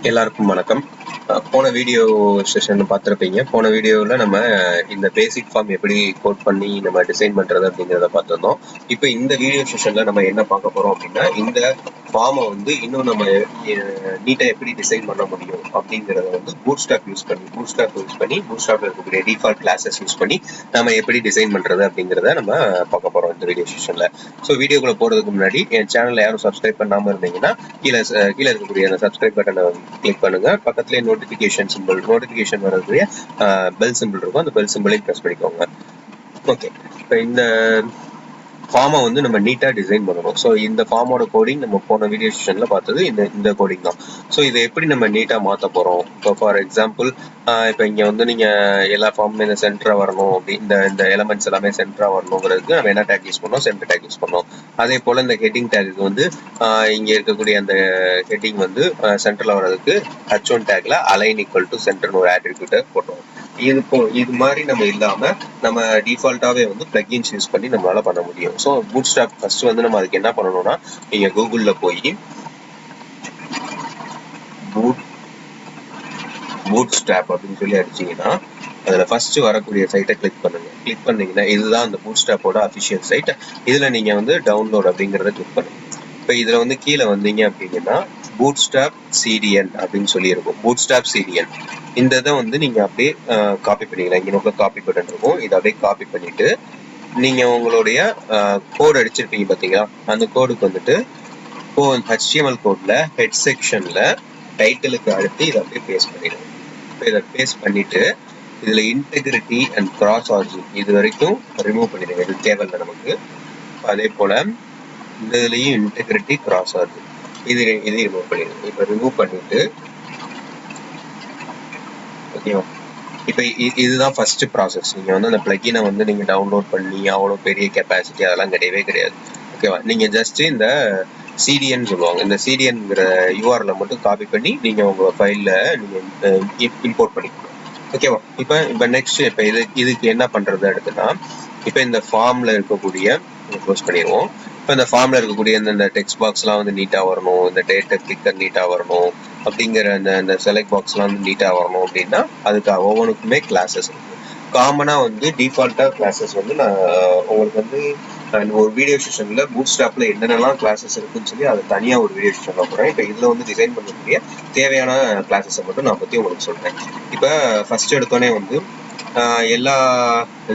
எல்லாருக்கும் வணக்கம். போன வீடியோ செஷன் பார்த்துருப்பீங்க. போன வீடியோவில் நம்ம இந்த பேசிக் ஃபார்ம் எப்படி கோட் பண்ணி நம்ம டிசைன் பண்ணுறது அப்படிங்கிறத பார்த்துருந்தோம். இப்போ இந்த வீடியோ செஷனில் நம்ம என்ன பார்க்க போகிறோம் அப்படின்னா, இந்த ஃபார்மை வந்து இன்னும் நம்ம நீட்டாக எப்படி டிசைன் பண்ண முடியும் அப்படிங்கிறத வந்து பூட்ஸ்ட்ராப் யூஸ் பண்ணி பூட்ஸ்ட்ராப்பில் இருக்கக்கூடிய டிஃபால்ட் கிளாஸஸ் யூஸ் பண்ணி நம்ம எப்படி டிசைன் பண்ணுறது அப்படிங்கிறத நம்ம பார்க்க போகிறோம் இந்த வீடியோ செஷனில். ஸோ வீடியோக்குள்ளே போகிறதுக்கு முன்னாடி என் சேனலில் யாரும் சப்ஸ்கிரைப் பண்ணாமல் இருந்தீங்கன்னா கீழே இருக்கக்கூடிய அந்த சப்ஸ்கிரைப் பட்டனை கிளிக் பண்ணுங்க. பக்கத்துலேயே நோட்டிஃபிகேஷன் வரக்கூடிய பெல் சிம்பிள் இருக்கும். அந்த பெல் சிம்பிளையும் ப்ரெஸ் பண்ணிக்கோங்க. ஓகே, இப்போ இந்த ஃபார்மை வந்து நம்ம நீட்டாக டிசைன் பண்ணணும். ஸோ இந்த ஃபார்மோட கோடிங் நம்ம போன வீடியோ செஷனில் பார்த்தது இந்த கோடிங் தான். ஸோ இதை எப்படி நம்ம நீட்டாக மாற்ற போகிறோம்? இப்போ ஃபார் எக்ஸாம்பிள் இப்போ இங்கே வந்து நீங்கள் எல்லா ஃபார்முமே இந்த சென்டராக வரணும் அப்படி இந்த எலமெண்ட்ஸ் எல்லாமே சென்டராக வரணுங்கிறதுக்கு நம்ம என்ன டேக் யூஸ் பண்ணோம்? சென்டர் டேக் யூஸ் பண்ணோம். அதே போல் இந்த ஹெட்டிங் டேக்கு வந்து இங்கே இருக்கக்கூடிய அந்த ஹெட்டிங் வந்து சென்டரில் வர்றதுக்கு H1 டேக்ல அலைன் ஈக்குவல் டு சென்டர்னு ஒரு ஆட்ரிபியூட்டை போட்டோம். இது மாதிரி நம்ம இல்லாம நம்ம டிஃபால்ட்டாவே வந்து பிளக்இன்ஸ் யூஸ் பண்ணி நம்மளால பண்ண முடியும். ஸோ பூட்ஸ்ட்ராப் ஃபர்ஸ்ட் வந்து நம்ம அதுக்கு என்ன பண்ணணும்னா, நீங்க கூகுள்ல போய் பூட்ஸ்ட்ராப் அப்படின்னு சொல்லி அடிச்சீங்கன்னா அதுல ஃபர்ஸ்ட் வரக்கூடிய சைட்டை கிளிக் பண்ணுங்க. கிளிக் பண்ணீங்கன்னா இதுதான் அந்த பூட்ஸ்ட்ராப்போட அஃபிஷியல் சைட். இதுல நீங்க வந்து டவுன்லோட் அப்படிங்கறத கிளிக் பண்ணுங்க. இப்போ இதுல வந்து கீழே வந்தீங்க அப்படின்னா பூட்ஸ்ட்ராப் சிடிஎன் அப்படின்னு சொல்லி இருக்கும். பூட்ஸ்ட்ராப் சிடிஎன் இந்த இதை வந்து நீங்க அப்படியே காப்பி பண்ணிக்கலாம். இங்க நோக்க காப்பி பட்டன் இருக்கும். இதை அப்படியே காப்பி பண்ணிட்டு நீங்க உங்களுடைய கோட் அடிச்சிருப்பீங்க பாத்தீங்களா, அந்த கோடுக்கு வந்துட்டு HTML கோட்ல ஹெட் செக்ஷன்ல டைட்டிலுக்கு அடுத்து இதை அப்படியே பேஸ்ட் பண்ணிடுங்க. இப்போ இதை பேஸ்ட் பண்ணிட்டு இதுல இன்டெகிரிட்டி அண்ட் கிராஸ் ஆர்ஜின் இது வரைக்கும் ரிமூவ் பண்ணிடுங்க. இது தேவையில்லை நமக்கு. அதே போல இந்த இதுலயும் இன்டெகிரிட்டி கிராஸ் ஆர்ஜின் இதையும் ரிமூவ் பண்ணிடுங்க. இப்போ ரிமூவ் பண்ணிட்டு ஓகேவா, இப்போ இதுதான் ஃபர்ஸ்ட் ப்ராசஸ். நீங்க வந்து அந்த பிளக்கினை வந்து நீங்க டவுன்லோட் பண்ணி அவ்வளோ பெரிய கெப்பாசிட்டி அதெல்லாம் கிடையவே கிடையாது. ஓகேவா, நீங்க ஜஸ்ட் இந்த சிடிஎன் சொல்லுவாங்க, இந்த சிடிஎன்ங்கிற யூஆர்எல்ல மட்டும் காப்பி பண்ணி நீங்க உங்க ஃபைல்ல நீங்க இம்போர்ட் பண்ணிக்கணும். ஓகேவா, இப்போ நெக்ஸ்ட் இப்போ இதுக்கு என்ன பண்றது அடுத்துன்னா, இப்போ இந்த ஃபார்ம்ல இருக்கக்கூடிய க்ளோஸ் பண்ணிடுவோம். இப்போ இந்த ஃபார்ம்ல இருக்கக்கூடிய இந்த டெக்ஸ்ட் பாக்ஸ்லாம் வந்து நீட்டா வரணும், இந்த டேட்டா கிளிக்கர் நீட்டா வரணும் அப்படிங்கிற அந்த செலக்ட் பாக்ஸ்லாம் வந்து நீட்டா வரணும் அப்படின்னா அதுக்கு ஒவ்வொன்றுக்குமே கிளாஸஸ் இருக்கு. காமனா வந்து டிஃபால்ட்டா கிளாஸஸ் வந்து நான் உங்களுக்கு வந்து ஒரு வீடியோ செஷன்ல பூட்ஸ்ட்ராப்ல என்னென்னலாம் கிளாஸஸ் இருக்குன்னு சொல்லி அதை தனியா ஒரு வீடியோ செஷன்ல போறேன். இப்போ இதுல வந்து டிசைன் பண்ணக்கூடிய தேவையான கிளாஸஸை மட்டும் நான் பத்தி உங்களுக்கு சொல்றேன். இப்போ ஃபர்ஸ்ட் எடுத்தோடனே வந்து எல்லா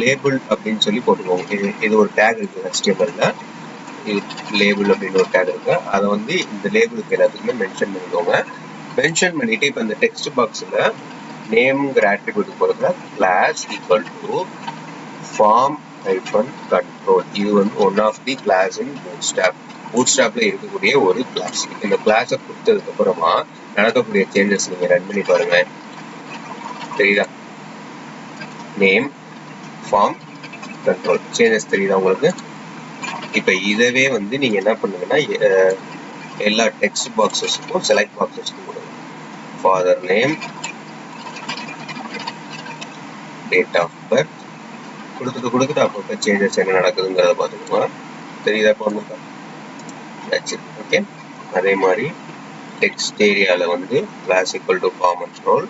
லேபிள் அப்படின்னு சொல்லி போட்டுக்கோங்க. இது ஒரு டேக் இருக்கு HTML-ல, லேபிள் அப்படின்னு ஒரு டேக் இருக்கு. அதை வந்து இந்த லேபிளுக்கு எல்லாத்துக்குமே மென்ஷன் பண்ணிக்கோங்க. மென்ஷன் பண்ணிட்டு இப்போ இந்த டெக்ஸ்ட் பாக்ஸ்ல நேம்ங்கிற ஆட்ரிபியூட் போறதுல class equal to form -control இது வந்து one of the class in பூட்ஸ்ட்ராப்ல இருக்கக்கூடிய ஒரு கிளாஸ். இந்த கிளாஸை கொடுத்ததுக்கு அப்புறமா நடக்கக்கூடிய சேஞ்சஸ் நீங்க ரன் பண்ணி பாருங்க. தெரியுதா? நேம் ஃபார்ம் கண்ட்ரோல் சேஞ்சஸ் தெரியுதா உங்களுக்கு? இப்ப இதவே வந்து நீங்க என்ன பண்ணுங்கன்னா எல்லா டெக்ஸ்ட் பாக்ஸஸ்க்கும் செலக்ட் பாக்ஸஸ்க்கும் கொடுங்க. Father name, date of birth கொடுத்துட்டு அப்பப்போ சேஞ்சஸ் என்ன நடக்குதுங்கிறத பார்த்துக்கோங்க. தெரியுதா? இப்போ ஓகே. அதே மாதிரி டெக்ஸ்ட் ஏரியால வந்து class equal to form control.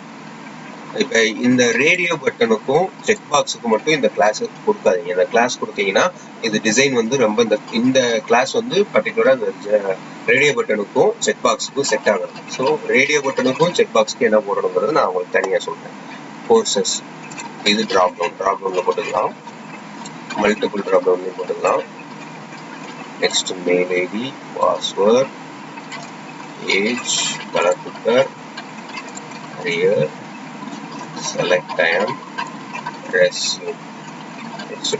இப்போ இந்த ரேடியோ பட்டனுக்கும் செக் பாக்ஸுக்கும் மட்டும் இந்த கிளாஸ் கொடுக்காதீங்க. இந்த கிளாஸ் கொடுத்தீங்கன்னா இது டிசைன் வந்து ரொம்ப இந்த கிளாஸ் வந்து பர்டிகுலரா இந்த ரேடியோ பட்டனுக்கும் செக் பாக்ஸுக்கும் செட் ஆகும். ஸோ ரேடியோ பட்டனுக்கும் செக் பாக்ஸுக்கும் என்ன போடணுங்கிறது நான் உங்களுக்கு தனியா சொல்றேன். கோர்சஸ் இது டிராப் டவுன்ல போட்டுக்கலாம், மல்டிபிள் டிராப் டவுன்லையும் போட்டுக்கலாம். Next mail ID, password, age, colour picker, year, select time, resume. next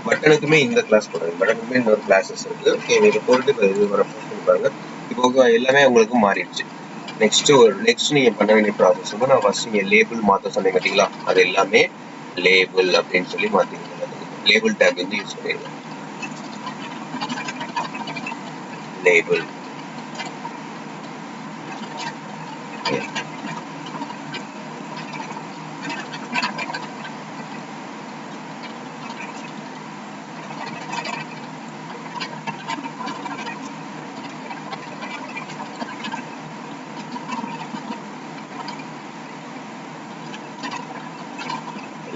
பட்டனுக்குமே இந்த கிளாஸ் போடுங்க. பட்டனுக்குமே இன்னொரு கிளாஸஸ் இருக்கு. ஓகே, இது போட்டு இது வர பாருங்க. இப்போ எல்லாமே உங்களுக்கு மாறிடுச்சு. நெக்ஸ்ட் நீங்க பண்ண வேண்டிய ப்ராசஸ் வந்து நான் ஃபர்ஸ்ட் நீங்க லேபிள் மாத்த சொன்னேன் பார்த்தீங்களா, அது எல்லாமே லேபிள் அப்படின்னு சொல்லி மாத்திக்கோங்க. லேபிள் டேக் வந்து யூஸ் பண்ணிடுங்க. லேபிள்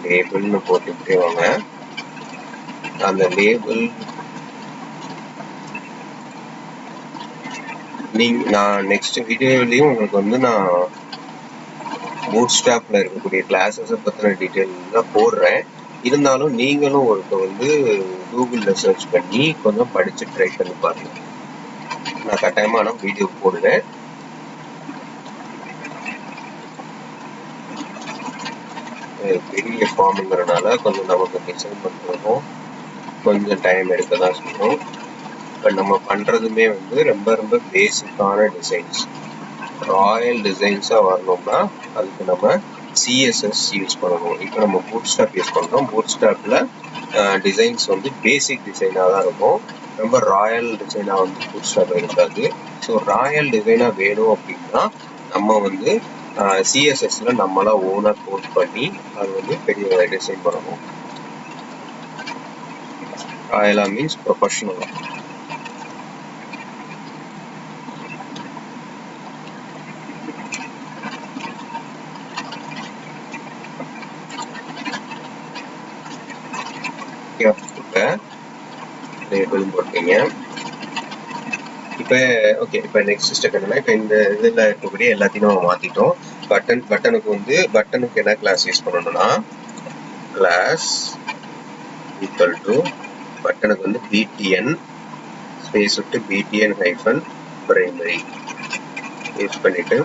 லேபிள்னு போட்டுக்கிட்டே வாங்க. அந்த லேபிள் நான் நெக்ஸ்ட் வீடியோலையும் உங்களுக்கு வந்து நான் பூட்ஸ்ட்ராப்ல இருக்கக்கூடிய கிளாஸஸை பற்றின டீட்டெயில் தான் போடுறேன். இருந்தாலும் நீங்களும் வந்து கூகுள்ல சர்ச் பண்ணி கொஞ்சம் படிச்சு ட்ரை பண்ணி பாருங்க. நான் கட்டாயமான வீடியோ போடுவேன். பெரிய ஃபார்ம்ங்கிறனால கொஞ்சம் நமக்கு டிசைன் பண்ணுறதும் கொஞ்சம் டைம் எடுக்க தான் செய்யும். இப்போ நம்ம பண்ணுறதுமே வந்து ரொம்ப ரொம்ப பேசிக்கான டிசைன்ஸ். ராயல் டிசைன்ஸாக வரணும்னா அதுக்கு நம்ம சிஎஸ்எஸ் யூஸ் பண்ணணும். இப்போ நம்ம பூட்ஸ்ட்ராப் யூஸ் பண்ணுறோம். பூட்ஸ்ட்ராப்பில் டிசைன்ஸ் வந்து பேசிக் டிசைனாக தான் இருக்கும். ரொம்ப ராயல் டிசைனாக வந்து பூட்ஸ்ட்ராப் இருக்காது. ஸோ ராயல் டிசைனாக வேணும் அப்படின்னா நம்ம வந்து சிஎஸ்எஸ்ல நம்மளா ஓனாக கோட் பண்ணி அது வந்து பெரிய டிசைன் பண்ணணும். ராயலாக மீன்ஸ் ப்ரொஃபஷனலாக. இப்போ லேபிள் போட்டீங்க. இப்போ நெக்ஸ்ட் ஸ்டெப் என்னன்னா, இப்போ இந்த இதில் இருக்கக்கூடிய எல்லாத்தையும் நம்ம மாற்றிட்டோம். பட்டனுக்கு என்ன கிளாஸ் யூஸ் பண்ணணும்னா கிளாஸ் ஈக்குவல் டு பட்டனுக்கு வந்து btn ஸ்பேஸ் விட்டு btn ஹைஃபன் பிரைமரி யூஸ் பண்ணிட்டு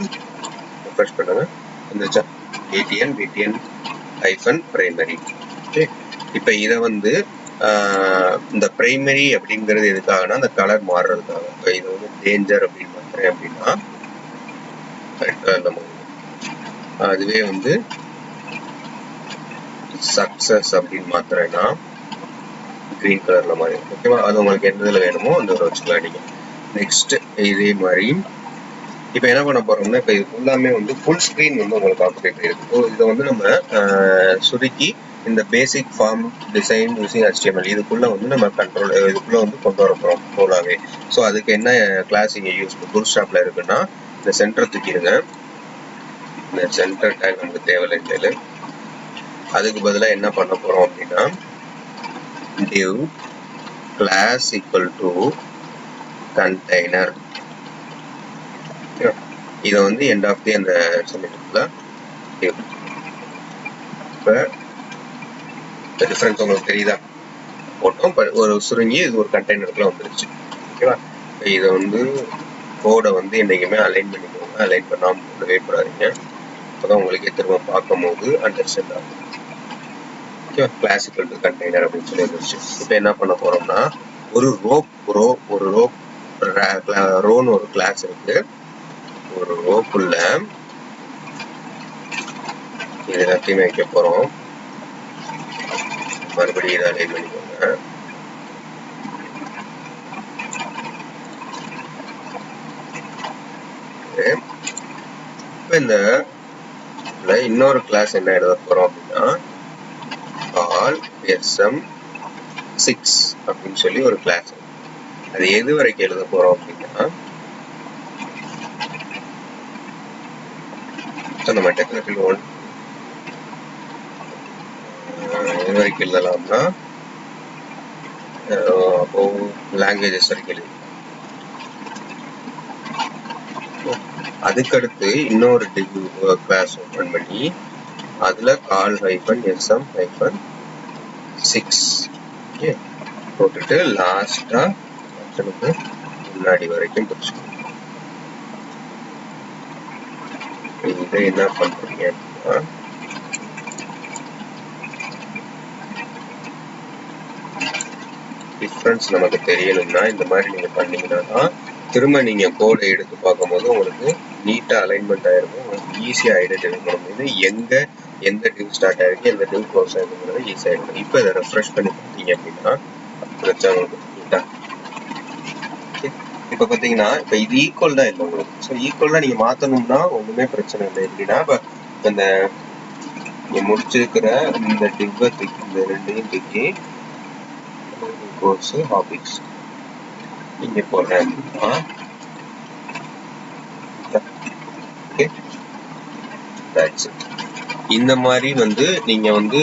ரெஃப்ரெஷ் பண்ணுங்க. வந்துச்சா? btn hyphen primary. ஓகே, இப்போ இதை வந்து இந்த பிரைமரி அப்படிங்கிறது எதுக்காகனா அந்த கலர் மாறுறதுக்காக. இப்போ இது வந்து டேஞ்சர் அப்படின்னு மாத்துறேன் அப்படின்னா அதுவே வந்து சக்சஸ் அப்படின்னு மாத்துறேன்னா கிரீன் கலர்ல மாதிரி. ஓகேவா? அது உங்களுக்கு எந்த இதில் வேணுமோ அந்த வச்சுக்கலாம் நீங்க. நெக்ஸ்ட் இதே மாதிரி இப்போ என்ன பண்ண போறோம்னா, இப்போ இது ஃபுல்லாமே வந்து ஃபுல் ஸ்க்ரீன் வந்து உங்களுக்கு ஆக்குபை இருக்கு. இதை வந்து நம்ம சுருக்கி இந்த basic form design using HTML இதுக்குள்ள வந்து நம்ம இதுக்குள்ள வந்து கொண்டு வர போறோம் ஃபுல்லாவே. ஸோ அதுக்கு என்ன கிளாஸ் இங்கே யூஸ் பூட்ஸ்ட்ராப்ல இருக்குன்னா இந்த சென்டர் தூக்கிடுங்க. இந்த சென்டர் டேக் நமக்கு தேவையில்லை. அதுக்கு பதிலாக என்ன பண்ண போறோம் அப்படின்னா div class equal to container. இதை வந்து எண்ட் ஆஃப் தி அந்த சொல்லிட்டுல div. இப்போ டிஃபரன்ஸ் உங்களுக்கு தெரியுதா? போட்டோம் ஒரு சுருங்கி இது ஒரு கண்டெய்னருக்குள்ள வந்துருச்சு. ஓகேவா? இதை வந்து கோடை வந்து என்றைக்குமே அலைன் பண்ணிக்கோங்க. அலைன் பண்ணாமல் போடவே போடாதீங்க. அப்போதான் உங்களுக்கே திரும்ப பார்க்கும் போது அண்டர்ஸ்டாண்ட் ஆகும். ஓகேவா? கிளாசிக்கல் டு கண்டெய்னர் அப்படின்னு சொல்லி வந்துருச்சு. இப்போ என்ன பண்ண போறோம்னா ஒரு ரோன்னு ஒரு கிளாஸ் இருக்கு. ஒரு ரோக்குள்ள இது எல்லாத்தையுமே வைக்க போறோம். மறுபடியும் இதை அலைன் பண்ணிக்கோங்க. இப்போ இந்த இன்னொரு கிளாஸ் என்ன எழுத போறோம் அப்படின்னா call sm6 அப்படின்னு சொல்லி ஒரு கிளாஸ். அது எது வரைக்கும் எழுத போறோம் அப்படின்னா நம்ம டெக்னிக்கல் ஒன் எது வரைக்கும் எழுதலாம்னா அப்போ லாங்குவேஜஸ் வரைக்கும் எழுதி. அதுக்கடுத்து இன்னொரு கிளாஸ் ஓபன் பண்ணி அதுல கால் ஹைஃபன் sm ஹைஃபன் 6 ஓகே போட்டுட்டு லாஸ்டா ஆப்ஷனுக்கு முன்னாடி வரைக்கும் பிடிச்சிக்கணும். இதை என்ன பண்றீங்க அப்படின்னா டிஃபரன்ஸ் நமக்கு தெரியணும்னா இந்த மாதிரி நீங்க பண்ணீங்கன்னா திரும்ப நீங்க கோடை எடுத்து பார்க்கும்போது உங்களுக்கு நீட்டா அலைன்மெண்ட் ஆயிருக்கும். உங்களுக்கு ஈஸியா ஐடென்டிஃபை பண்ண முடியுது. எந்த டிவ் ஸ்டார்ட் ஆயிருக்கு எந்த டிவ் க்ளோஸ் ஆயிருக்குங்கிறது ஈஸியா இருக்கும். இப்போ இதை ரெஃப்ரெஷ் பண்ணி பார்த்தீங்க அப்படின்னா பிரச்சனை உங்களுக்கு நீட்டா. இப்போ பார்த்தீங்கன்னா இப்போ இது ஈக்குவல் தான் இல்லை உங்களுக்கு. ஸோ ஈக்குவல் நீங்க மாத்தணும்னா ஒண்ணுமே பிரச்சனை இல்லை. எப்படின்னா இப்போ இந்த நீங்க முடிச்சிருக்கிற இந்த டிவ்வை தூக்கி இந்த ரெண்டையும் தூக்கி கோர்ஸ் ஹாபிஸ் இங்க போடுறேன் அப்படின்னா ஓகே that's it. இந்த மாதிரி வந்து நீங்க வந்து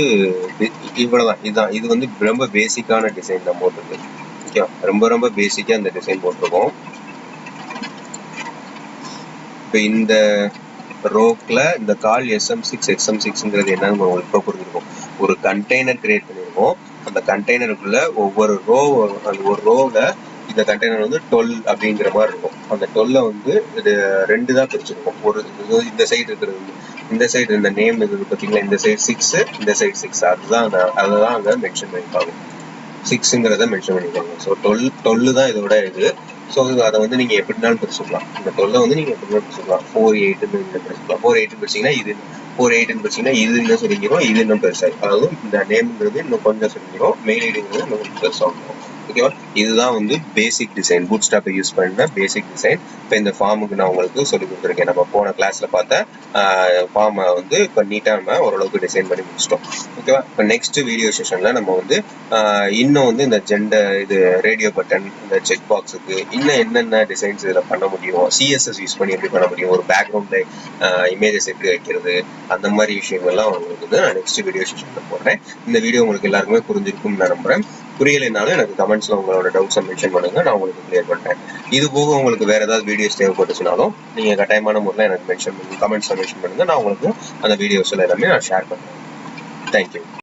இவ்வளவுதான். இதுதான், இது வந்து ரொம்ப பேசிக்கான டிசைன் தான் போட்டிருக்கு. ஓகேவா, ரொம்ப ரொம்ப பேசிக்கா அந்த டிசைன் போட்டிருக்கோம். இப்போ இந்த ரோக்ல இந்த கால் SM6 என்னன்னு உங்களுக்கு இப்போ புரிஞ்சிருக்கும். ஒரு கண்டெய்னர் கிரியேட் பண்ணிருக்கோம். அந்த கண்டெய்னருக்குள்ள ஒவ்வொரு ஒரு ரோல இந்த கண்டெய்னர் வந்து 12 அப்படிங்கிற மாதிரி இருக்கும். அந்த 12 வந்து இது 2 தான் பிரிச்சிருக்கும். ஒரு இந்த சைடு இருக்கிறது, இந்த சைடு இந்த நேம் இருக்குது பார்த்தீங்களா, இந்த சைடு 6, இந்த சைடு 6, அதுதான் அங்கே மென்ஷன் பண்ணியிருப்பாங்க. 6ங்கிறத மென்ஷன் பண்ணிருக்காங்க. ஸோ 12 தான் இதோட இது. ஸோ அதை வந்து நீங்க எப்படினாலும் பிரிச்சுக்கலாம். இந்த 12 வந்து நீங்க எப்படினாலும் பிரிச்சுக்கலாம். 4-8ன்னு பிரிச்சுக்கலாம். 4-8ன்னு பிரிச்சீங்கன்னா இது, 4-8ன்னு பிரிச்சீங்கன்னா இது இன்னும் சுருங்கிடும், இது இன்னும் பெருசாகும். அதாவது இந்த நேம்ங்கிறது இன்னும் கொஞ்சம் சுருங்கிடும், மெயில் ஐடிங்கிறது இன்னும் கொஞ்சம் பெருசாகும். ஓகேவா, இதுதான் வந்து பேசிக் டிசைன், பூட்ஸ்ட்ராப்பை யூஸ் பண்ண பேசிக் டிசைன். இப்போ இந்த ஃபார்முக்கு நான் உங்களுக்கு சொல்லி கொடுத்துருக்கேன். நம்ம போன கிளாஸ்ல பார்த்த ஃபார்மை வந்து இப்போ நீட்டாக நம்ம ஓரளவுக்கு டிசைன் பண்ணி முடிச்சிட்டோம். ஓகேவா, இப்போ நெக்ஸ்ட் வீடியோ செஷன்ல நம்ம வந்து இன்னும் வந்து இந்த இது ரேடியோ பட்டன், இந்த செக் பாக்ஸுக்கு இன்னும் என்னென்ன டிசைன்ஸ் இதில் பண்ண முடியும், சிஎஸ்எஸ் யூஸ் பண்ணி எப்படி பண்ண முடியும், ஒரு பேக்ரவுண்ட்ல இமேஜஸ் எப்படி வைக்கிறது, அந்த மாதிரி விஷயங்கள்லாம் உங்களுக்கு வந்து நான் நெக்ஸ்ட் வீடியோ செஷன்ல போடுறேன். இந்த வீடியோ உங்களுக்கு எல்லாருக்குமே புரிஞ்சிருக்கும்னு நான் நம்புறேன். புரியலைனாலும் எனக்கு கமெண்ட்ஸ்ல உங்களோட டவுட்ஸை மென்ஷன் பண்ணுங்க, நான் உங்களுக்கு கிளியர் பண்றேன். இது போக உங்களுக்கு வேற ஏதாவது வீடியோஸ் தேவைப்பட்டுச்சுனாலும் நீங்க கட்டாயமான முறையில் எனக்கு கமெண்ட்ஸ்ல மென்ஷன் பண்ணுங்க. நான் உங்களுக்கு அந்த வீடியோஸ்ல எல்லாமே நான் ஷேர் பண்றேன். தேங்க்யூ.